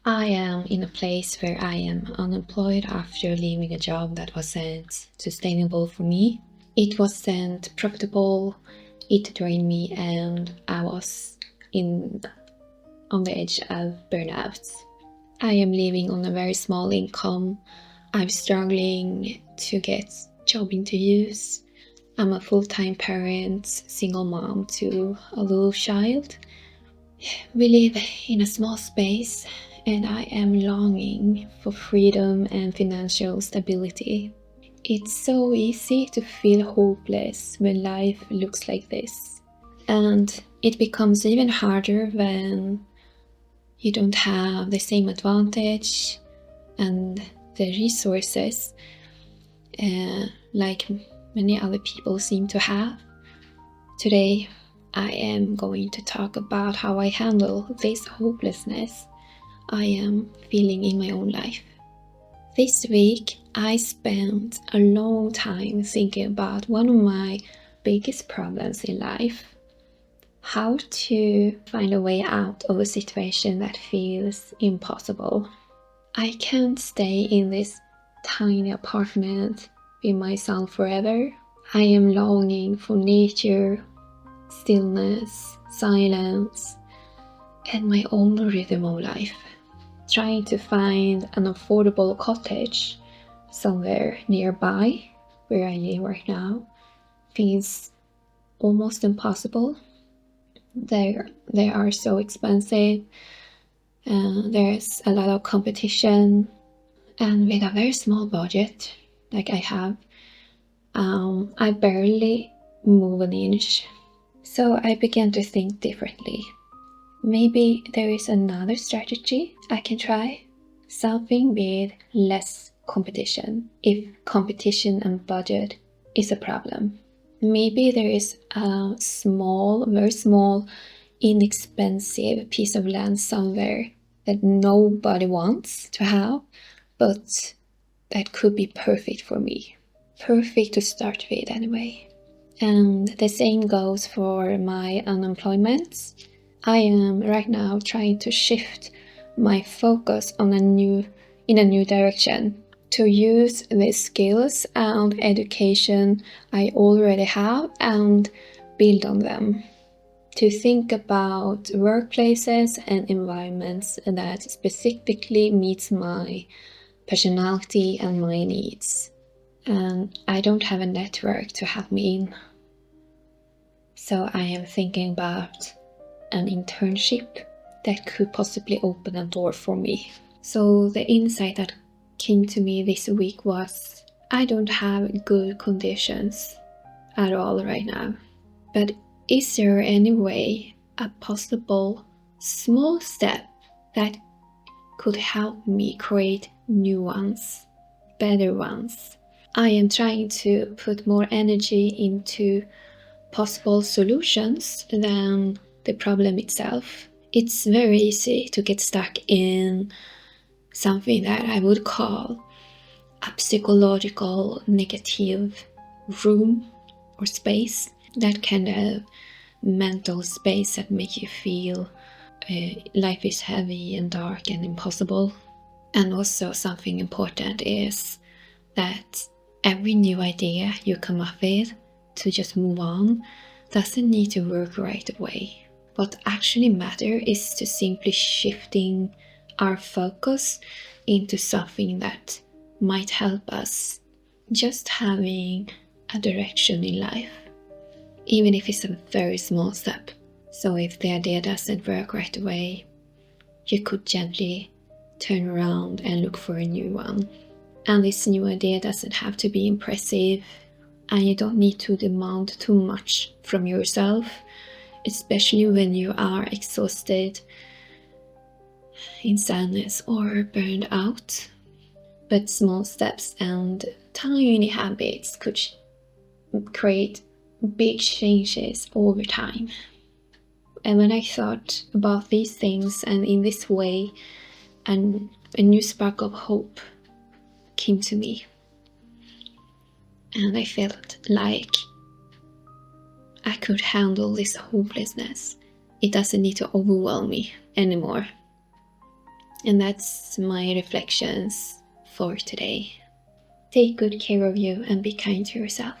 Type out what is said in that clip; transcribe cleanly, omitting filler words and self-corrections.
I am in a place where I am unemployed after leaving a job that wasn't sustainable for me. It wasn't profitable, it drained me, and I was on the edge of burnout. I am living on a very small income. I'm struggling to get job interviews. I'm a full-time parent, single mom to a little child. We live in a small space, and I am longing for freedom and financial stability. It's so easy to feel hopeless when life looks like this. And it becomes even harder when you don't have the same advantage and the resources like many other people seem to have. Today, I am going to talk about how I handle this hopelessness I am feeling in my own life. This week, I spent a long time thinking about one of my biggest problems in life: how to find a way out of a situation that feels impossible. I can't stay in this tiny apartment with my son forever. I am longing for nature, stillness, silence, and my own rhythm of life. Trying to find an affordable cottage somewhere nearby where I live right now feels almost impossible. They are so expensive, and there's a lot of competition, and with a very small budget like I have, I barely move an inch. So I began to think differently. Maybe there is another strategy I can try. Something with less competition, if competition and budget is a problem. Maybe there is a small, very small, inexpensive piece of land somewhere that nobody wants to have, but that could be perfect for me. Perfect to start with anyway. And the same goes for my unemployment. I am right now trying to shift my focus in a new direction, to use the skills and education I already have and build on them. To think about workplaces and environments that specifically meets my personality and my needs. And I don't have a network to help me in. So I am thinking about an internship that could possibly open a door for me. So the insight that came to me this week was, I don't have good conditions at all right now. But is there any way, a possible small step that could help me create new ones, better ones? I am trying to put more energy into possible solutions than the problem itself. It's very easy to get stuck in something that I would call a psychological negative room or space, that kind of mental space that makes you feel life is heavy and dark and impossible. And also something important is that every new idea you come up with to just move on doesn't need to work right away. What actually matters is to simply shifting our focus into something that might help us just having a direction in life, even if it's a very small step. So if the idea doesn't work right away, you could gently turn around and look for a new one. And this new idea doesn't have to be impressive, and you don't need to demand too much from yourself, especially when you are exhausted, in sadness, or burned out. But small steps and tiny habits could create big changes over time. And when I thought about these things and in this way, and a new spark of hope came to me. And I felt like I could handle this hopelessness. It doesn't need to overwhelm me anymore. And that's my reflections for today. Take good care of you and be kind to yourself.